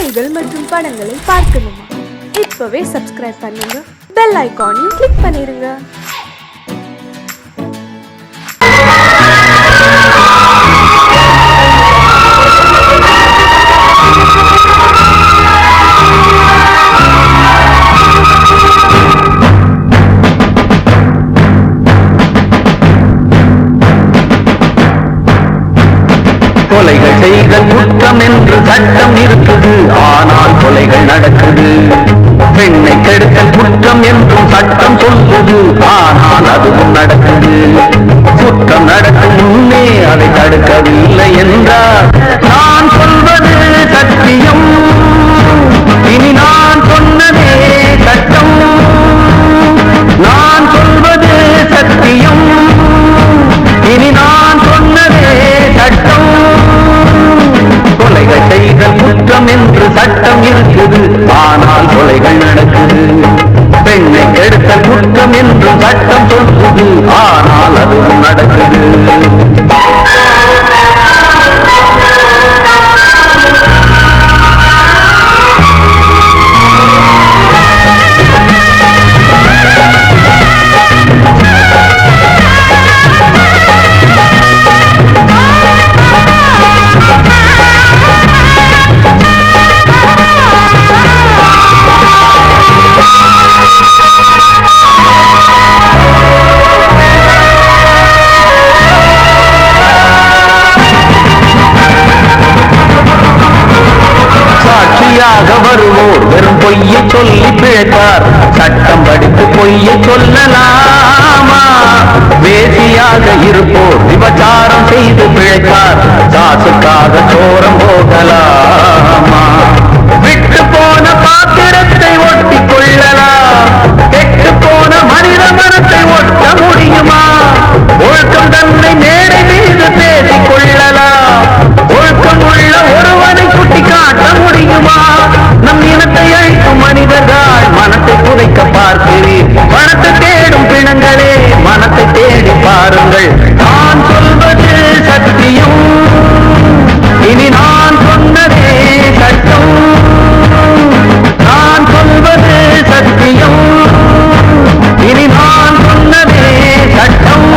செய்திகள் மற்றும் படங்களை பார்க்கணுமா? இப்பவே சப்ஸ்கிரைப் பண்ணுங்க, பெல் ஐகானையும் கிளிக் பண்ணிருங்க. கொலைகள் செய்தல் குற்றம் என்று சட்டம் இருக்குது, ஆனால் கொலைகள் நடக்குது. பெண்ணை கெடுத்தல் குற்றம் என்றும் சட்டம் சொல்லுது, ஆனால் அதுவும் நடக்குது. குற்றம் நடக்கும் முன்னே அதை தடுக்கவில்லை என்றால் நான் சொல்வது சத்தியம், இனி நான் சொன்னதே சட்டம். நான் சொல்வது சத்தியம், இனி நான் சொன்னதே சட்டம். கொலைகள் செய்தல் குற்றம் என்று சட்டம் இருக்குது, ஆனால் கொலைகள் நடக்குது. பெண்ணை கெடுத்தல் குற்றம் என்று சட்டம் சொல்லுது, ஆனால் அதுவும் நடக்குது. வருவோர் வெறும் பொய்யை சொல்லி பிழைத்தார், சட்டம் படித்து பொய்யை சொல்லலாமா? வேசியாக இருப்போர் விபச்சாரம் செய்து பிழைத்தார், காசுக்காக சோரம் போகலாமா? விட்டு போன பாத்திரத்தை ஒட்டி கொள்ளலாம், கெட்டு போன மனித மனத்தை ஒட்ட முடியுமா? ஒழுக்கம் தன்னை மேடை மீது பேசிக் கொள்ளலாம், ஒழுக்கம் உள்ள ஒருவனை குட்டி காட்ட முடியுமா? நம் இனத்தை அழிக்கும் மனிதர்கள் மனத்தை புதைக்க பார்க்கிறீர். மனத்தை தேடும் பிணங்களே, மனத்தை தேடி பாருங்கள். நான் சொல்வது சத்தியம், இனி நான் சொன்னதே சட்டம். நான் சொல்வது சத்தியம், இனி நான் சொன்னதே சட்டம்.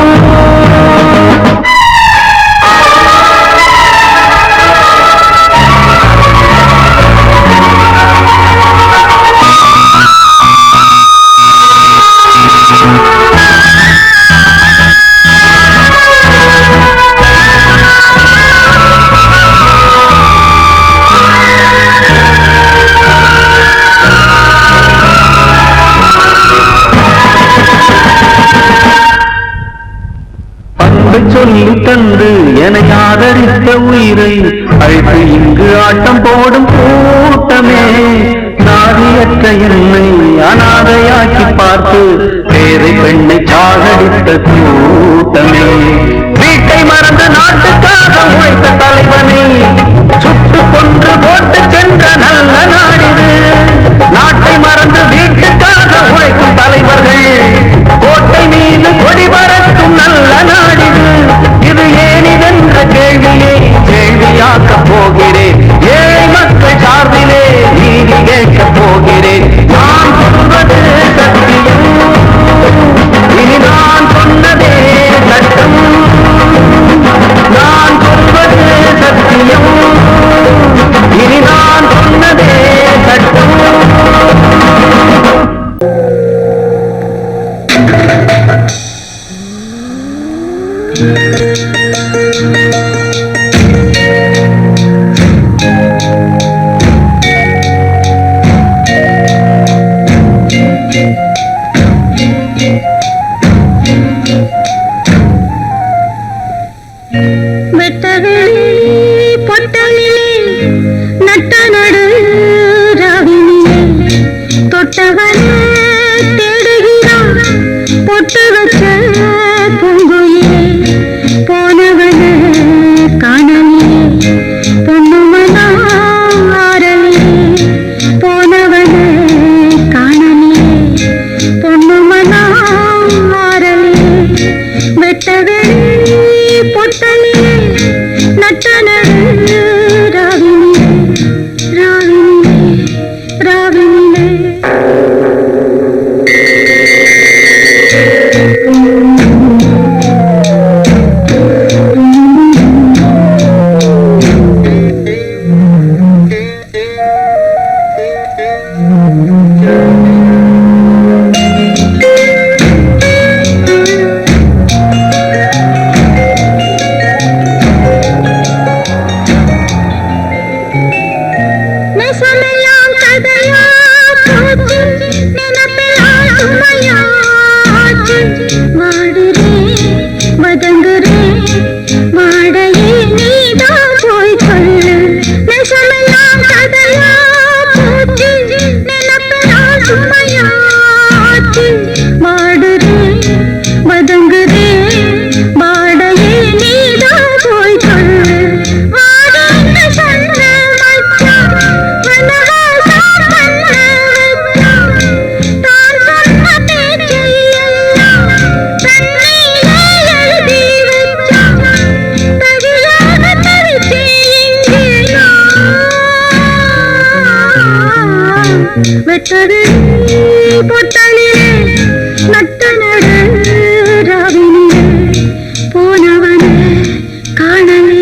சொல்லி தந்து என ஆதரித்த உயிரை அழைத்து இங்கு ஆட்டம் போடும் கூட்டமே, நாதியற்ற என்னை அனாதையாக்கி பார்த்து பேரை பெண்ணை சாகடித்த கூட்டமே, வீட்டை மறந்து நாட்டுக்காக உழைத்த தலைவனை சுட்டு கொன்று போட்டு சென்ற நல்ல நாடிது. நாட்டை மறந்து வீட்டுக்காக உழைக்கும் தலைவர்கள் கோட்டை மீது கொடி பறக்கும் நல்ல நாடிது. இது ஏனிதென்ற கேள்வியை கேள்வியாக்க போகிறேன், ஏழை மக்கள் சார்பிலே நீதி கேட்க போகிறேன். நான் சொல்வது சத்தியம், இனி நான் சொன்னதே சட்டம். நான் வெட்டது பொட்டலிலே நட்ட நடு ராவினிலே போனவனே காணலே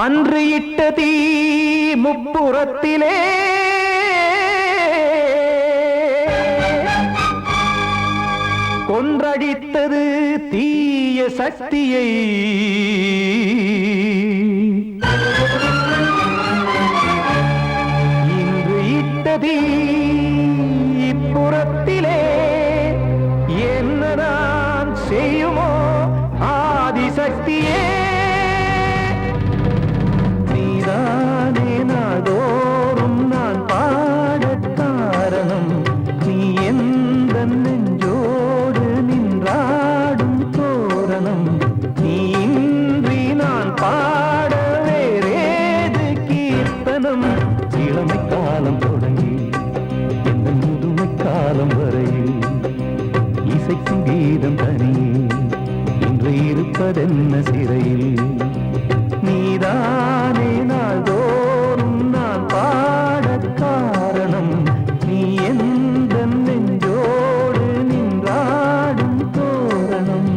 அன்று இட்ட தீ முப்புறத்திலே கொன்றடித்தது தீய சக்தியை இன்று இட்ட தீ இப்புறத்திலே என்னதான் செய்யுமோ ஆதிசக்தியே நீதானே நாடோறும் நான் பாடக் காரணம் நீ எந்த நெஞ்சோடு நின்றாடும் தோரணம் நீ இன்றி நான் பாட வேறேது கீர்த்தனம் இளமை காலம் தொடங்கி எந்த முதுமை காலம் வரையில் இசைக்கும் கீதம் தனியே இன்று இருப்பதென்ன சிறையில் நீதானே நாள்தோறும் நான் பாடக் காரணம் நீ எந்த நெஞ்சோடு நின்றாடும் தோரணம்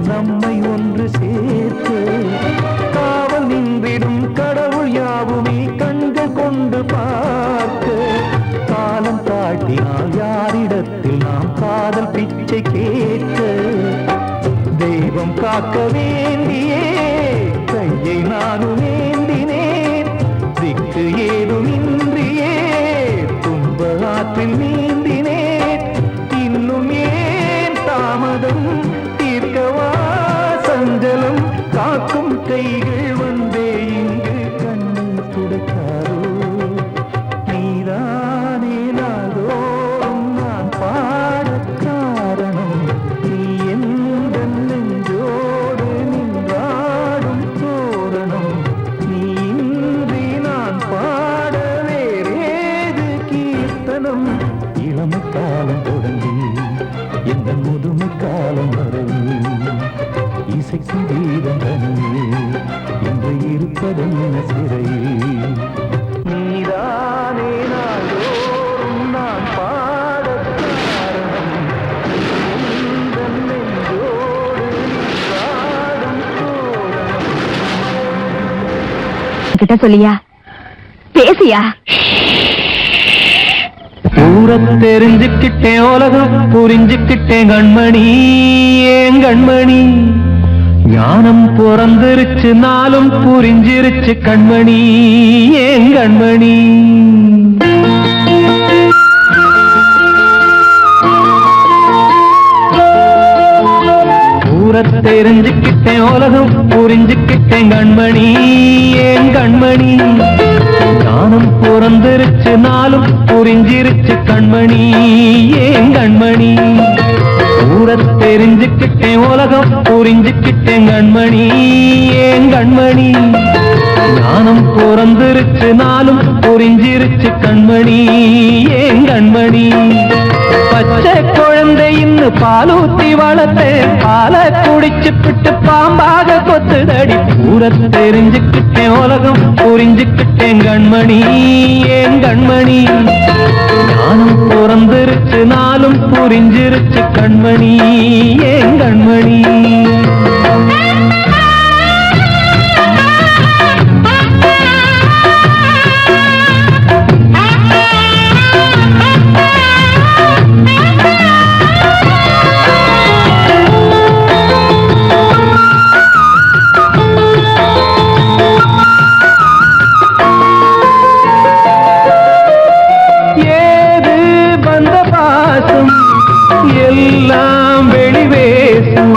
நம்மை ஒன்று சேர்த்து காவல் நின்றிடும் கடவுள் யாவுமே கண்கள் கொண்டு பார்க்க காலம் தாட்டினால் யாரிடத்தில் நாம் காதல் பிச்சை கேட்க தெய்வம் காக்க வேண்டியே கையை நானும் ஏந்தினேன் திக்கு ஏதுமின்றியே துன்ப ஆற்றில் நீந்தினேன் இன்னும் ஏன் தாமதம் தீர்க்கவா சஞ்சலம் காக்கும் கைகள் வந்தே இங்கு கண்ணீர் துடைக்காதோ நீதானே நாள்தோறும் நான் பாட காரணம் நீ எந்த நெஞ்சோடு நின்றாடும் தோரணம் நீ இன்றி நான் பாட வேறேது கீர்த்தனம் இளமை காலம் தொடங்கி எந்த முதுமை காலம் வரை இசைக்கு வீதம் தனியே இன்று இருப்பதென்ன சிறையில் நீதானே நாள்தோறும் நான் பாடக் காரணம் உந்தன் நெஞ்சோடு நின்றாடும் தோரணம் கிட்ட சொல்லியா பேசியா ஊரத் தெரிஞ்சுக்கிட்டேன் உலகம் புரிஞ்சுக்கிட்டேன் கண்மணி ஏன் கண்மணி ஞானம் பிறந்திருச்சு நாளும் புரிஞ்சிருச்சு கண்மணி ஏன் கண்மணி ஊரத் தெரிஞ்சுக்கிட்டேன் உலகம் புரிஞ்சுக்கிட்டேன் கண்மணி ஏன் கண்மணி ஞானம் பிறந்திருச்சு நாளும் புரிஞ்சிருச்சு கண்மணி ஏன் கண்மணி ஊரத் தெரிஞ்சுக்கிட்டேன் உலகம் புரிஞ்சுக்கிட்டேன் கண்மணி ஏன் கண்மணி ஞானம் பிறந்திருச்சு நாளும் புரிஞ்சிருச்சு கண்மணி ஏன் கண்மணி பச்சை குழந்தை இன்னும் பாலூத்தி வளர்த்தேன் பாலை குடிச்சு பிட்டு பாம்பாக கொத்துதடி ஊரத் தெரிஞ்சுக்கிட்டேன் உலகம் புரிஞ்சுக்கிட்டேன் கண்மணி ஏன் கண்மணி ஞானம் பிறந்திருச்சு நாளும் புரிஞ்சிருச்சு கண்மணி ஏன் கண்மணி எல்லாம் வெளிவேசம்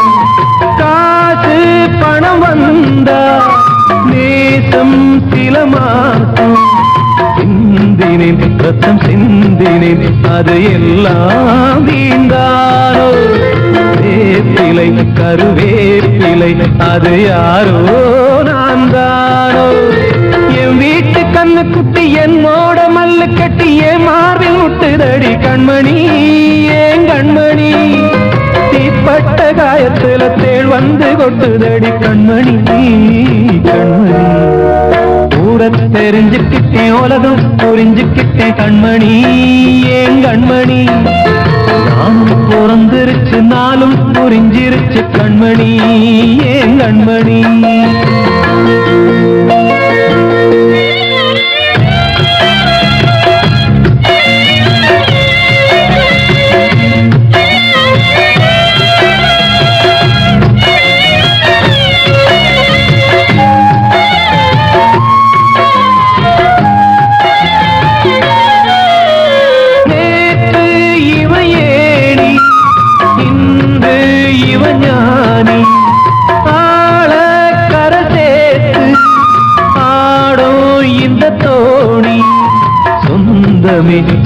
காசு பணம் வந்தா நேசம் சில மாசம் சிந்தினேன் ரத்தம் சிந்தினேன் அது எல்லாம் வீண்டாரோ வேப்பிலை கருவேப்பிலை அது யாரோ நான் தானோ என் வீட்டு கண்ணு குட்டி என்னோட மல்லு கட்டி என் மார்பில் முட்டுதடி கண்மணி ஏன் கண்மணி தீப்பட்ட காயத்துல தேள் வந்து கொட்டுதடி கண்மணி கண்மணி ஊரத் தெரிஞ்சுக்கிட்டேன் உலகம் புரிஞ்சுக்கிட்டேன் கண்மணி ஏன் கண்மணி ஞானம் பிறந்திருச்சு நாளும் புரிஞ்சிருச்சு கண்மணி ஏன் கண்மணி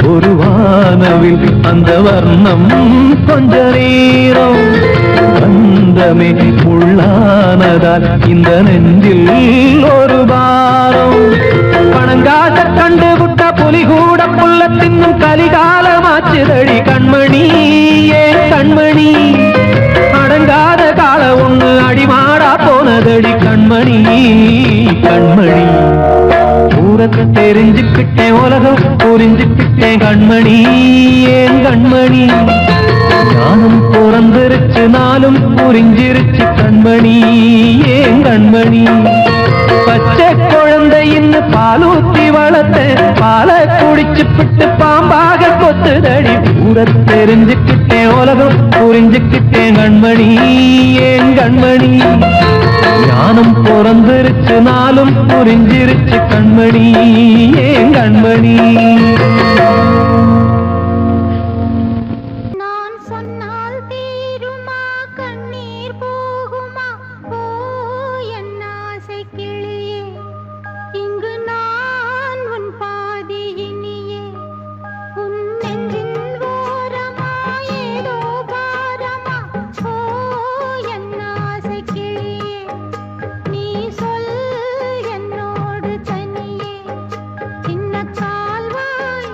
ஒரு வானவில் அந்த வர்ணம் கொஞ்ச நேரம் பந்தமே உள்ளானதால் இந்த நெஞ்சில் ஒரு பாரம் பணங்காச கண்டு விட்ட புலி கூட புல்ல தின்னும் கலிகாலமாச்சுதடி கண்மணி ஏன் கண்மணி அடங்காத கால ஒண்ணு அடிமாடா போனதடி கண்மணி கண்மணி ஊரத் தெரிஞ்சுக்கிட்டேன் உலகம் புரிஞ்சுக்கிட்டேன் கண்மணி ஏன் கண்மணி ஞானம் பிறந்திருச்சு நாளும் புரிஞ்சிருச்சு கண்மணி ஏன் கண்மணி பச்சை குழந்தையின்னு பாலூத்தி வளர்த்த பாலை குடிச்சுப்பிட்டு பாம்பாக கொத்துதடி ஊர தெரிஞ்சுக்கிட்டேன் உலகம் புரிஞ்சுக்கிட்டேன் கண்மணி ஏன் கண்மணி ஞானம் பிறந்திருச்சு நாளும் புரிஞ்சிருச்சு கண்மணி ஏன் கண்மணி கால்வாய்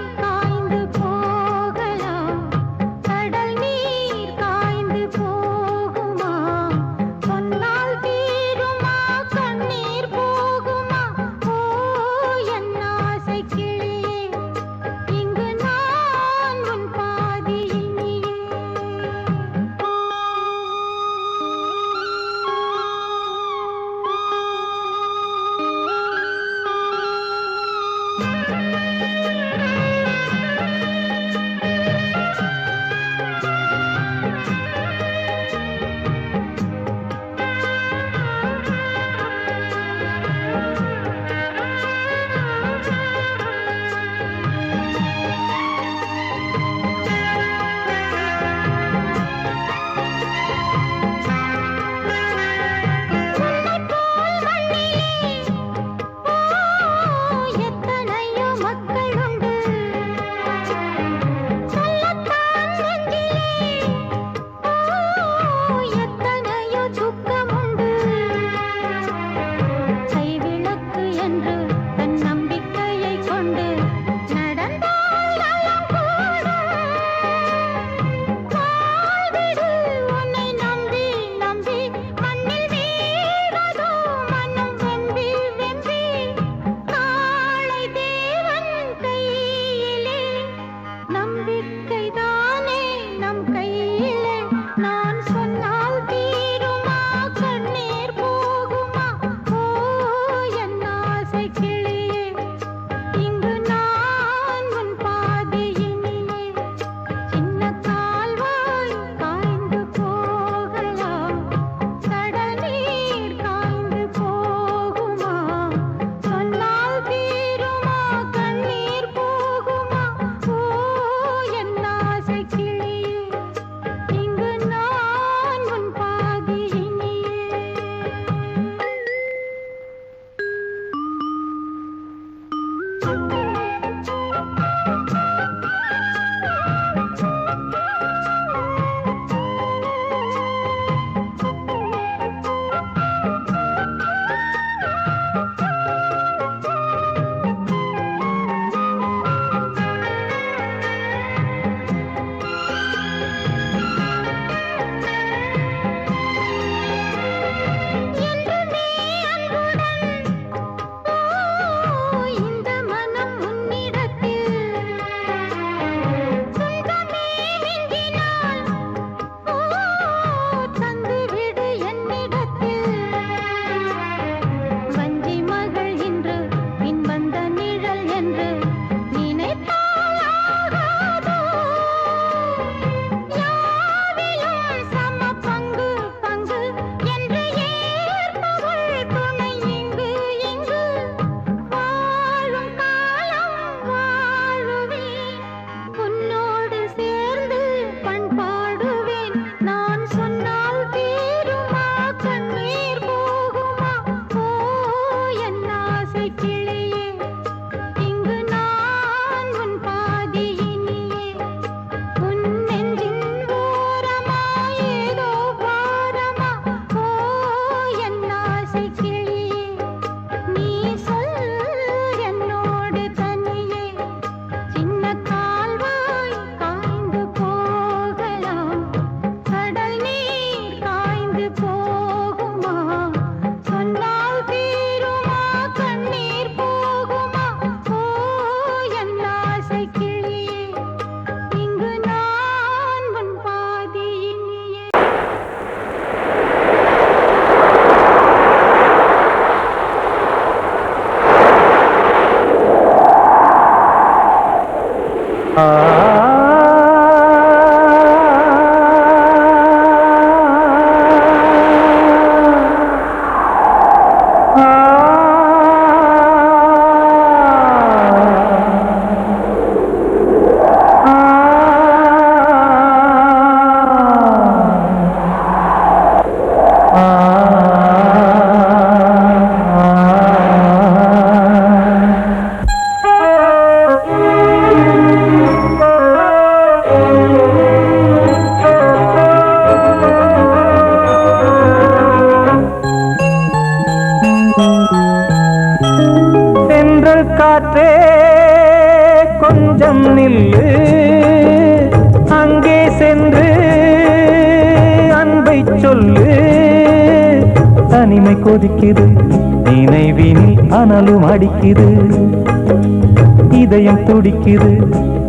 காற்றே கொஞ்சம் நில்லு, அங்கே சென்று அன்பை சொல்லு. தனிமை கொதிக்குது, நினைவினில் அனலும் அடிக்குது, இதயம் துடிக்குது,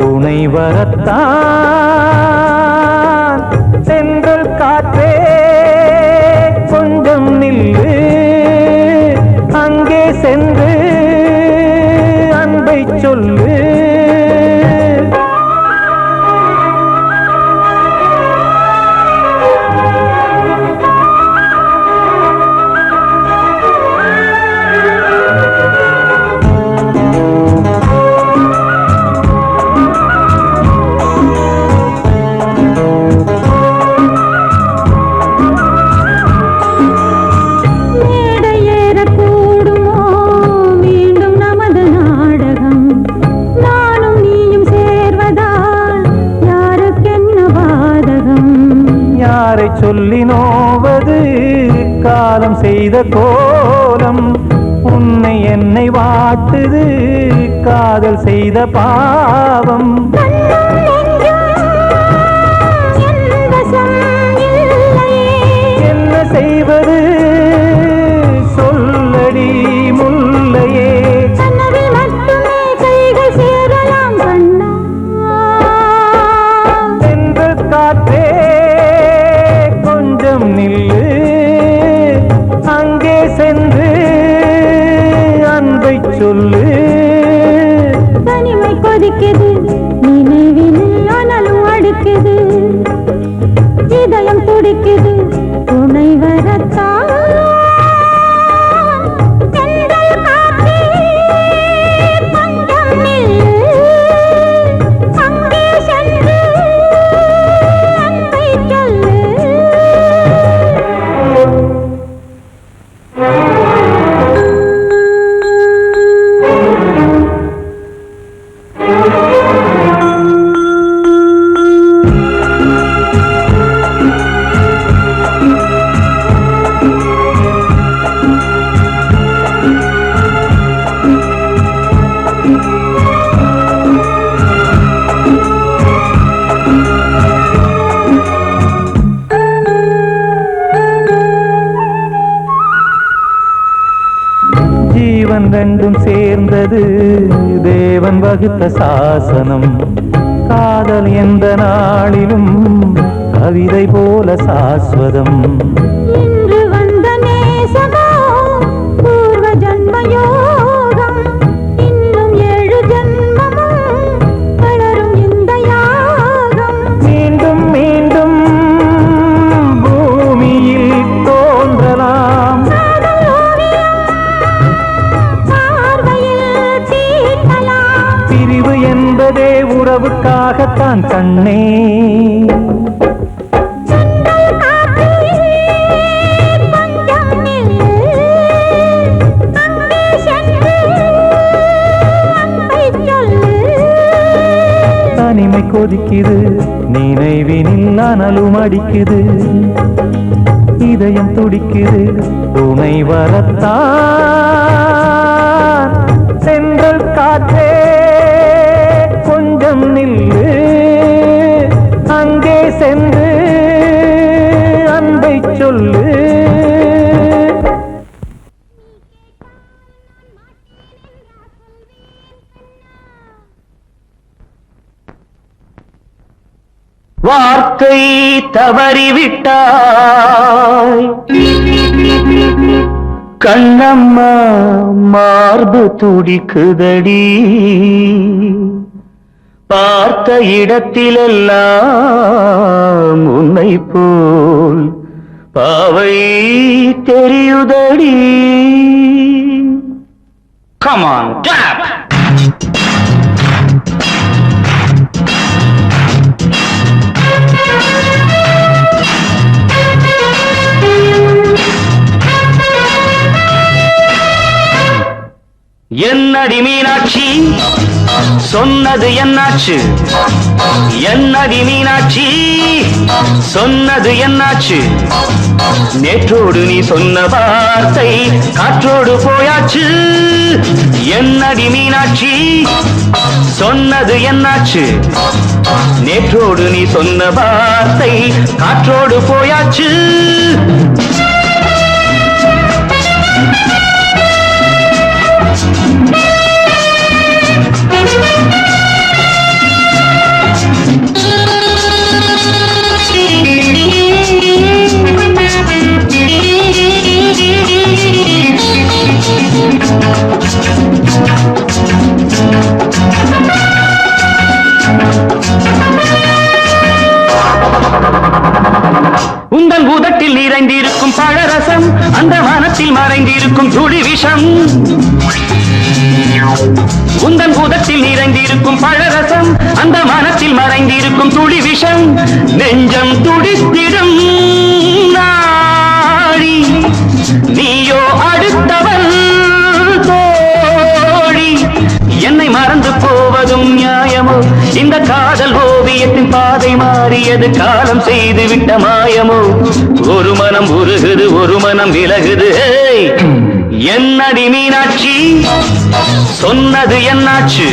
துணை வரத்தான். சென்றல் காற்றே கொஞ்சம் நில்லு, அங்கே சென்று அன்பை சொல்லு. சொல்லி நோவது காலம் செய்த கோலம், உன்னை என்னை வாட்டுது காதல் செய்த பாவம். என்ன செய்வது சொல்லடி முல்லையே, சென்ற காற்றே கொஞ்சம் நில்லு, அங்கே சென்று அன்பை சொல்லு. தனிமை கொதிக்குது, நினைவினில் அனலும் அடிக்குது, இதயம் துடிக்குது, துணை வரத்தான். ஜீவன் ரெண்டும் சேர்ந்தது தேவன் வகுத்த சாசனம், காதல் எந்த நாளிலும் கவிதை போல சாஸ்வதம். இன்று வந்த நேசமோ பூர்வ ஜன்ம யோகம், இன்னும் 7 ஜன்மமும் வளரும் இந்த யாகம். மீண்டும் மீண்டும் பூமியில் தோன்றலாம், பிரிவு என்பதே உறவுக்காகத்தான் கண்ணே. தனிமை கொதிக்குது, நினைவினில் அனலும் அடிக்குது, இதயம் துடிக்குது, துணை வரத்தான். சென்றல் காற்றே கொஞ்சம் நில்லு, அங்கே சென்று அன்பை சொல்லு. வார்த்தை தவறிவிட்டாய் கண்ணம்மா, மார்பு துடிக்குதடி, பார்த்த இடத்திலெல்லாம் உன்னை போல் பாவை தெரியுதடி. Come on, tap! என்னடி மீனாட்சி சொன்னது என்னாச்சு? என்னடி மீனாட்சி சொன்னது என்னாச்சு? நேற்றோடு நீ சொன்ன வார்த்தை காற்றோடு போயாச்சு. என்னடி மீனாட்சி சொன்னது என்னாச்சு? நேற்றோடு நீ சொன்ன வார்த்தை காற்றோடு போயாச்சு. உந்தன் பூதத்தில் நிறைந்திருக்கும் பழரசம் அந்த வானத்தில் மறைந்திருக்கும் துளி விஷம். உந்தன் பூதத்தில் நிறைந்திருக்கும் பழரசம் அந்த வானத்தில் மறைந்திருக்கும் துளி விஷம். நெஞ்சம் துடித்திடும் நாடி நீயோ அடுத்தவன் தோழி. என்னை மறந்து போவதும் நியாயமோ? இந்த காதல் ஓவியத்தின் பாதை மாறியது காலம் செய்து விட்ட மாயமோ? ஒரு மனம் உருகுது ஒரு மனம் விலகுது. என்னடி மீனாட்சி சொன்னது என்னாச்சு?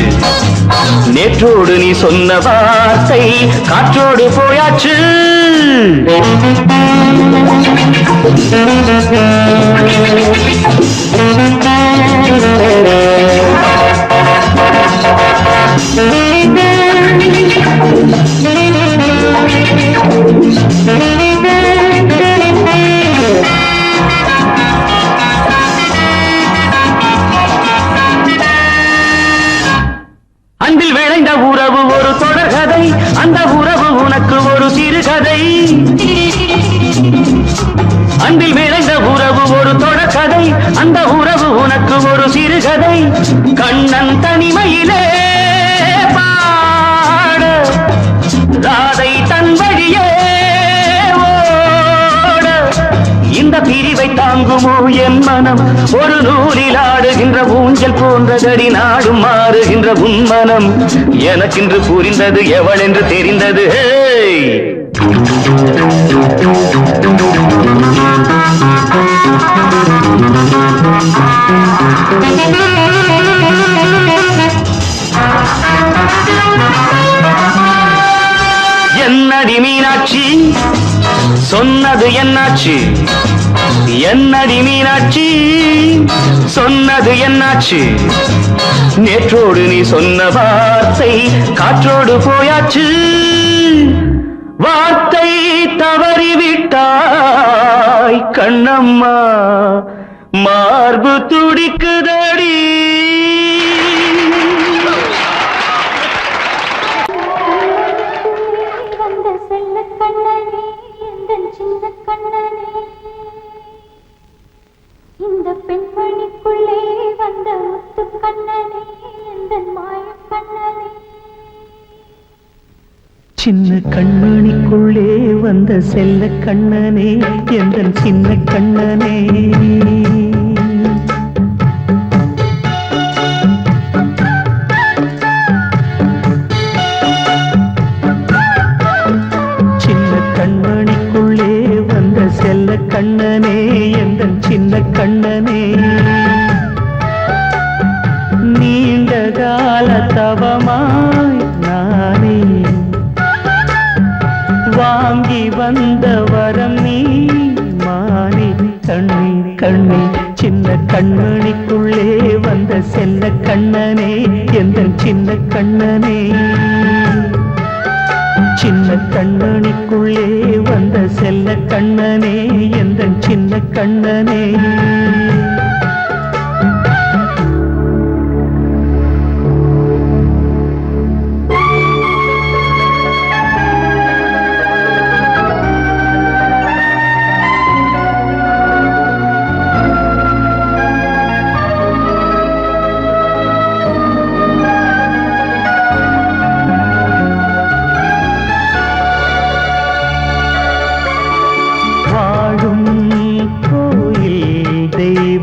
நேற்றோடு நீ சொன்ன வார்த்தை காற்றோடு போயாச்சு. அன்பில் விளைந்த உறவு ஒரு தொடர்கதை, அந்த உறவு உனக்கு ஒரு சிறுகதை. அன்பில் விளைந்த உறவு ஒரு தொடர்கதை, அந்த உறவு உனக்கு ஒரு சிறுகதை. கண்ணன் தனிமையிலே பாட ராதை தன் வழியே ஓட. இந்த பிரிவை தாங்குமோ என் மனம்? ஒரு நூலில் ஆடுகின்ற ஊஞ்சல் போன்றதடி நாடும் மாறுகின்ற உன்மனம். எனக்கென்று புரிந்தது எவள் என்று தெரிந்தது. என்னடி மீனாட்சி சொன்னது என்னாச்சு? என்னடி மீனாட்சி சொன்னது என்னாச்சு? நேற்றோடு நீ சொன்ன வார்த்தை காற்றோடு போயாச்சு. வார்த்தை தவறிவிட்டாய் கண்ணம்மா, மார்பு துடிக்குதடி. இந்த பெண்மணிக்குள்ளே வந்த முத்து கண்ணனே, இந்த மாய கண்ணனே. சின்ன கண்மணிக்குள்ளே வந்த செல்ல கண்ணனே, எந்தன் சின்ன கண்ணனே. சின்ன கண்மணிக்குள்ளே வந்த செல்ல கண்ணனே, எந்தன் சின்ன கண்ணனே. நீண்ட கால தவமாய் நானே வாங்கி வந்த வரம் நீ மானே. கண்ணே கண்ணே சின்ன கண்மணிக்குள்ளே வந்த செல்ல கண்ணனே, எந்தன் சின்ன கண்ணனே. சின்ன கண்மணிக்குள்ளே வந்த செல்ல கண்ணனே, எந்தன் சின்ன கண்ணனே.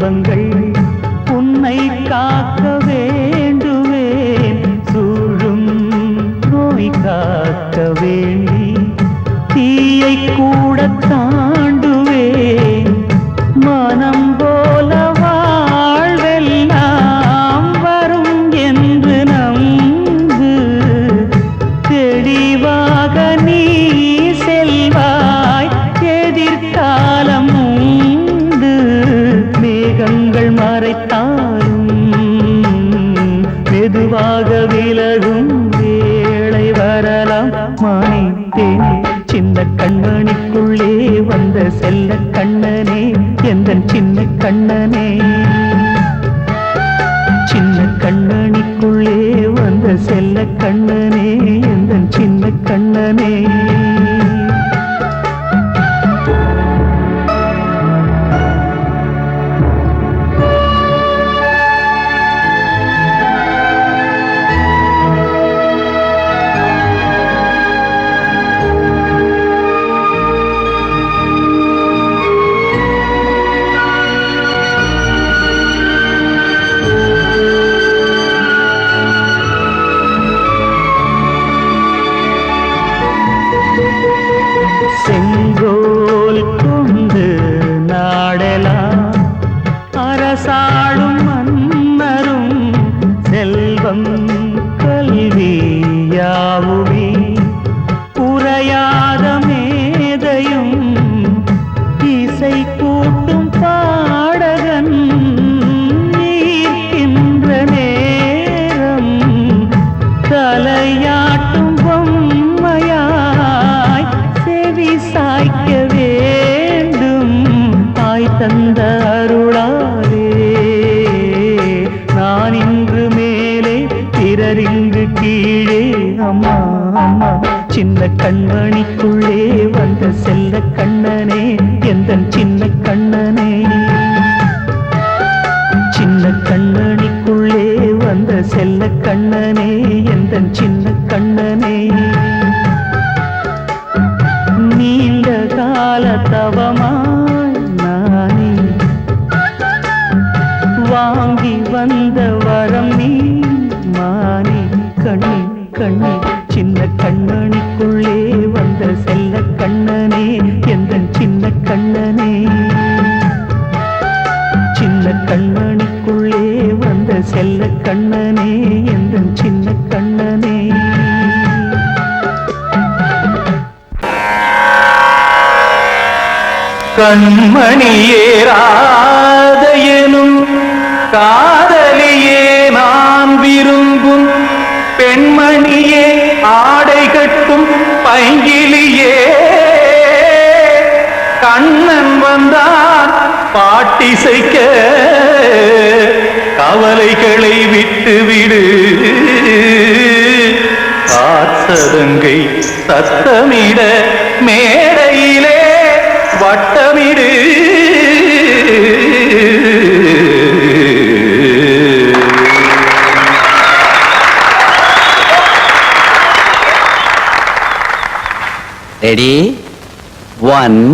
தெய்வங்கள் உன்னை காக்க வேண்டுவேன் சூழும் நோய் காக்க வேண்டி தீயை கூட தாண்டுவேன் மனம் போல வாழ்வெல்லாம் வரும் என்று நம்பு தெளிவாக நீ செல்வாய் எதிர்காலம் உண்டு மேகங்கள் மறைத்தாலும் மெதுவாக விலகும் வேளை வரலாம் மானித்தேனே சின்ன கண்மணிக்குள்ளே வந்த செல்ல கண்ணனே எந்தன் சின்ன கண்ணனே சின்ன கண்ணனிக்குள்ளே வந்த செல்ல கண்ணனே எந்தன் சின்ன கண்ணனே செங்கோல் கொண்டு நாடலாம் அரசாளும் மன்னரும் செல்வம் கல்வியாவுமே உரையாத மேதையும் இசை கூட்டும் பாடகன் ஈர்க்கின்ற நேரம் தலையாட்டும் பொம்மையாய் செவி சாய்க்க வேண்டும் தாய் தந்த அருளாலே நான் இன்று மேலே பிறரிங்கு கீழே அம்மா அம்மா சின்ன கண்மணிக்குள்ளே வந்த செல்ல கண்ணனே எந்தன் சின்ன கண்ணனே சின்ன கண்ணனிக்குள்ளே வந்த செல்ல கண்ணனே எந்தன் சின்ன கண்ணனே நீண்ட கால தவமாய் நானே வாங்கி வந்த வரம் நீ மானே கண்ணி கண்ணி சின்ன கண்ணனிக்குள்ளே வந்த செல்ல கண்ணனே எந்தன் சின்ன கண்ணனே சின்ன கண்ணனிக்குள்ளே வந்த செல்ல கண்ணனே எந்தன் சின்ன கண்ணனே கண்மணியேராத எனும் காதலியே நான் விரும்பும் பெண்மணியே ஆடை கட்டும் பைங்கிலியே கண்ணன் வந்தான் பாட்டிசைக்க கவலைகளை விட்டுவிடு காத்ததங்கை சத்தமிட மேடையிலே வட்டமிடு ரெடி 1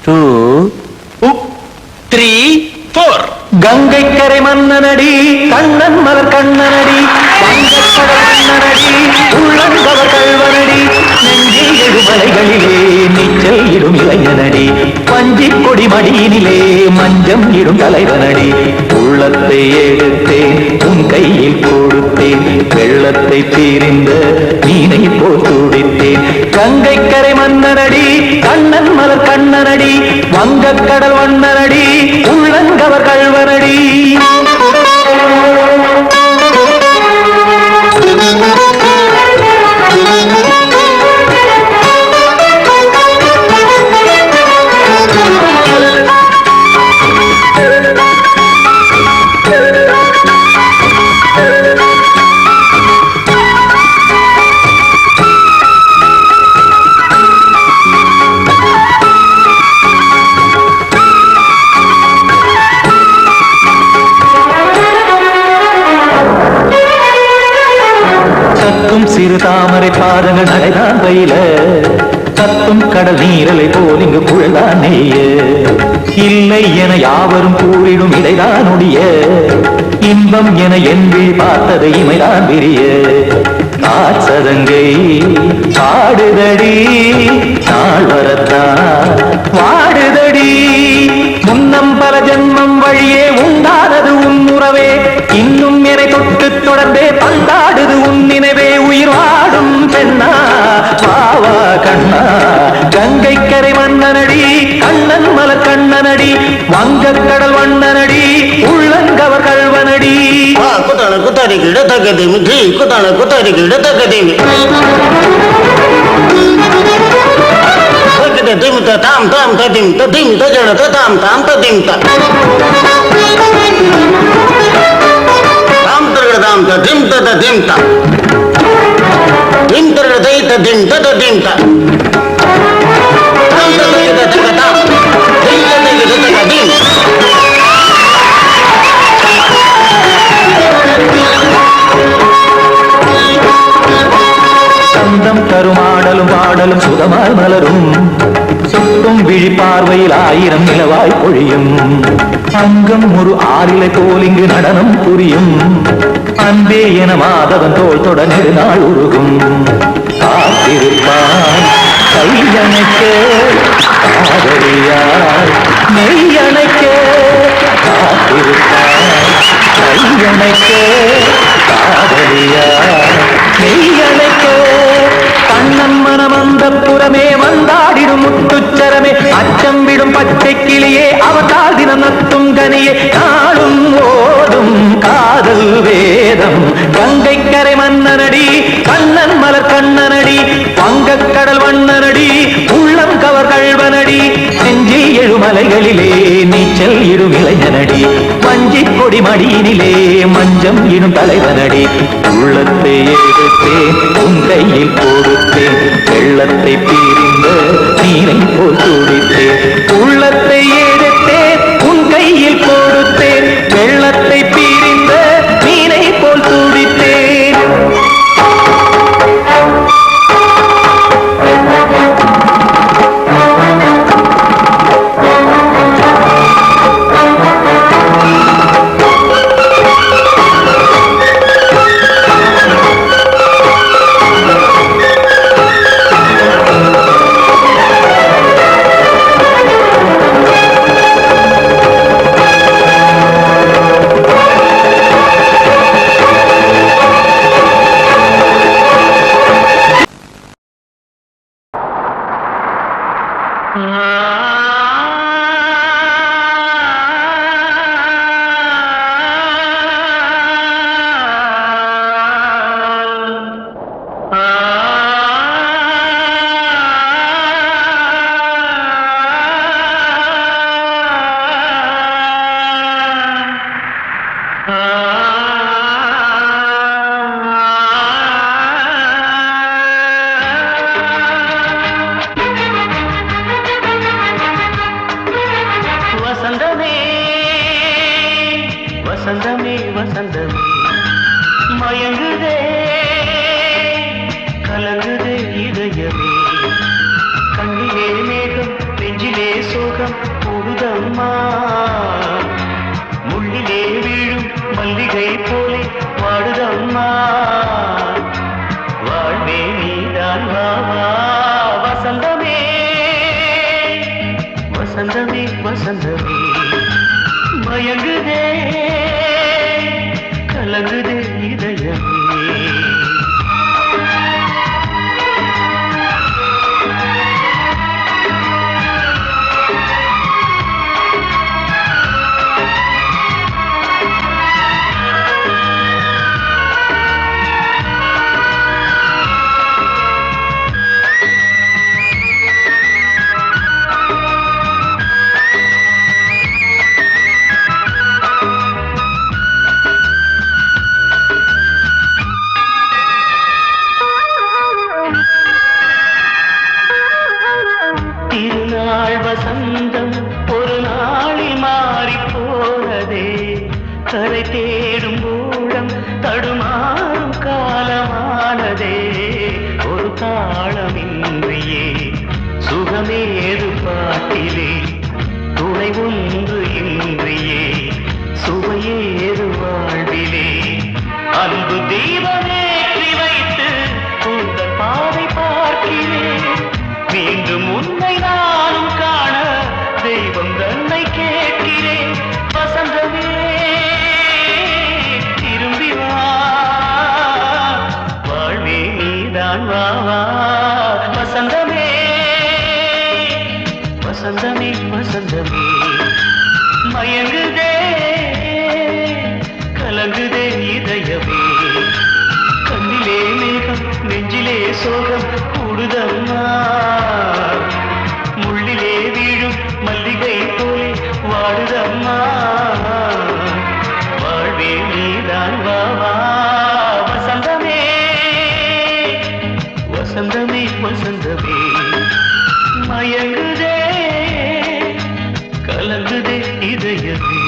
2 3 4 கங்கை கரை மன்னனடி கண்ணன் மலர் கண்ணனடி கண்ணனடி உள்ளங்கவர் கல்வனடி நெஞ்சில் எழுமலைகளிலே நீச்சல் இடும் இளைஞனடி பஞ்சி கொடி மடியினிலே மஞ்சம் இடும் தலைவனடி உள்ளத்தை எடுத்தேன் உன் கையில் கொடுத்தேன் வெள்ளத்தை தீரிந்த மீனை போல் துடித்தேன் கங்கை கரை மன்னனடி கண்ணன் மலர் கண்ணனடி வங்கக் கடல் வண்ணனடி உள்ளங்கவர் கல்வனடி சிறு தாமரை பாதங்கள் நடைதான் பயில கத்தும் கடல் நீரலை போல் இங்கு குழலானேய இல்லை என யாவரும் கூறிடும் இடைதான் ஒடிய இன்பம் என என்பி பார்த்தது இமைதான் விரிய காசதங்கை பாடுதடி நாள் வரத்தான் வாடுதடி முன்னம் பல ஜென்மம் வழியே உண்டானது உன் உறவே இன்னும் என்னை தொட்டு தொடர்ந்தே பந்தாடுது உன் நினைவே உயிர் வாடும் பெண்ணா பாவா கண்ணா கங்கை கரை மன்னனடி கண்ணன் மலர் கண்ணனடி வங்கக் கடல் வண்ணனடி உள்ளங்கவர் கல்வனடி குத்தான குத்தாரி கிட தக்கதிமி ஜி குத்தான குத்தாரி கிட தக்கதிமி திம் தாம் தாம் ததிம் ததிம் தஜன தாம் தாம் ததிம் தாம் தரட தாம் ததிம் ததிம் த திம் தரட தை ததிம் ததிம் த தாம் தரட தக தாம் திம் தரட ததிம் சந்தம் தருமாடலும் பாடலும் சுகமாய் மலரும் சுட்டும் விழி பார்வையில் ஆயிரம் நிலவாய் பொழியும் அங்கம் ஒரு ஆறிலை போல் இங்கு நடனம் புரியும் அன்பே என மாதவன் தோள் தொட நெடுநாள் உருகும் காத்திருப்பான் கையணைக்க காதலியார் மெய்யணைக்க காத்திருப்பான் கையணைக்க காதலியார் மெய்யணைக்க கண்ணன் மனம் அந்த புறமே வந்தாடிடும் முத்துச்சரமே அச்சம் விடும் பச்சை கிளியே அவதால் தினம் நத்தும் கனியே நாளும் ஓடும் காதல் வேதம் கங்கை கரை மன்னனடி கண்ணன் மலர் கண்ணனடி வங்கக் கடல் வண்ணனடி உள்ளம் கவர் கழ்வனடி செஞ்சி எழுமலைகளிலே நீச்சல் இடும் இளைஞனடி வஞ்சி கொடி மடியினிலே மஞ்சம் இடும் தலைவனடி உள்ளத்தை எடுத்தேன் உன் கையில் கொடுத்தேன் வெள்ளத்தை பிரிந்த நீரை போல் துடித்தேன் உள்ளத்தை எடுத்தேன் உன் கையில் கொடுத்தேன் வெள்ளத்தை பிரிந்த நீரை போல் துடித்தேன் வசந்தமே வசந்தமே மயங்குதே கலங்குதே இதயமே கண்ணிலே மேகம் நெஞ்சிலே சோகம் கூடுதம்மா முள்ளிலே வீழும் மல்லிகை போலே வாடுதம்மா வாழ்வே நீதான் வாவா வசந்தமே வசந்தமே வசந்தமே மயங்குதே கலங்குதே இதயமே திருநாள் வசந்தம் ஒரு நாளில் மாறி போனதே கரை தேடும் ஊழம் தடுமாறும் காலமானதே ஒரு தாளமின்றியே சுகமேது பாட்டிலே துணை மயங்குதே கலங்குதே இதயமே கண்ணிலே மேகம் நெஞ்சிலே சோகம் கூடுதம்மா முள்ளிலே வீழும் மல்லிகை போலே வாடுதம்மா வாழ்வே நீதான் வாவா வசந்தமே வசந்தமே வசந்தமே மயங்குதே கலங்குதே இதயமே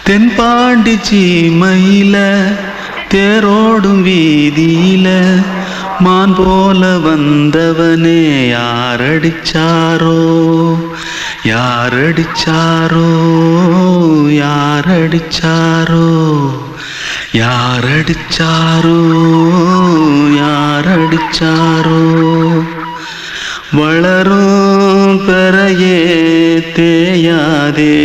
தென்பாண்டி சீமையில தேரோடும் வீதியில மான் போல வந்தவனே யாரடிச்சாரோ யாரடிச்சாரோ யாரடிச்சாரோ யாரடிச்சாரோ யாரடிச்சாரோ வளரும் பெறையே தேயாதே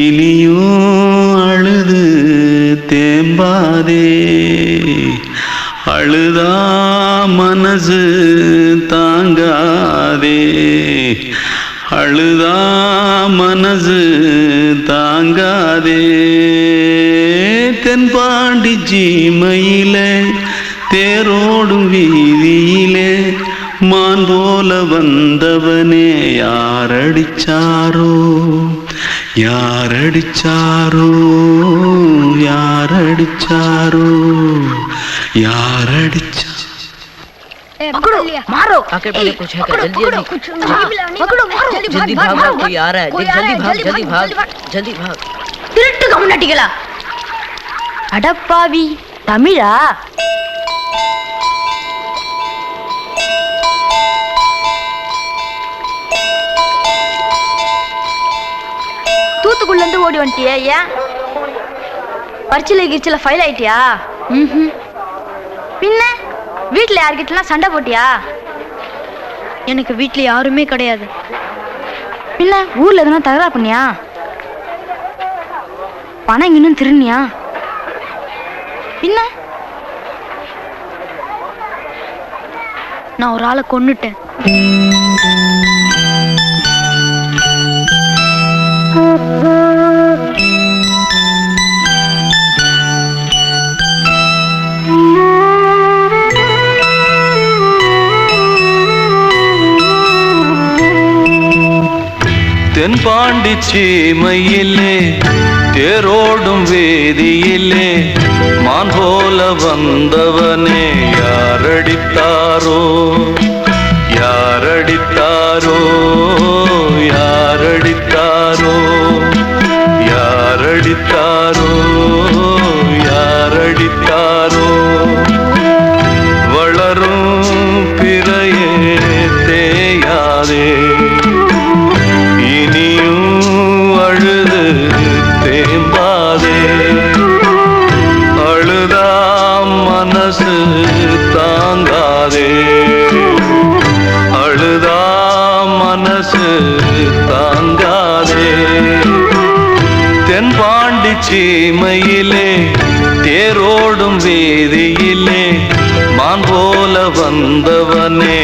இனியும் அழுது தேம்பாதே அழுதா மனசு தாங்காதே அழுதா மனசு தாங்காதே தென்பாண்டி சீமையிலே தேரோடும் வீதியிலே மான் போல வந்தவனே யாரடிச்சாரோ யாரடிச்சாரோ யாரடிச்சாரோ யாரடிச்சா पकड़ो मारो आके पहले कुछ है क्या जल्दी पकड़ो मारो जल्दी भागो कोई आ रहा है जल्दी भाग जल्दी भाग திருட்டு கம்னாட்டிகளா அடப்பாவி தமிழா தூத்துக்குள்ள இருந்து ஓடி வந்துட்டியா ஏன் பரிச்சையில கிரிச்சில ஃபைல் ஆயிட்டியா பின்ன வீட்டுல யார்கிட்டலாம் சண்டை போட்டியா எனக்கு வீட்டுல யாருமே கிடையாது பின்ன ஊர்ல எதுனா தகராறு பண்ணியா பணம் இன்னும் திருநியா பின்ன நான் ஒரு ஆளை கொன்னுட்டேன் தென்பாண்டி சீமையிலே தேரோடும் வேதியிலே மான் போல வந்தவனே யாரடித்தாரோ யாரடித்தாரோ யாரடித்தாரோ யாரடித்தாரோ யாரடித்தாரோ வளரும் பிறையே தேயாதே இனியும் அழுது தேம்பாதே அழுதா மனசு தாங்காதே அழுதா மனசு தாங்காதே தென்பாண்டி சீமையிலே தேரோடும் வேதியிலே மான் போல வந்தவனே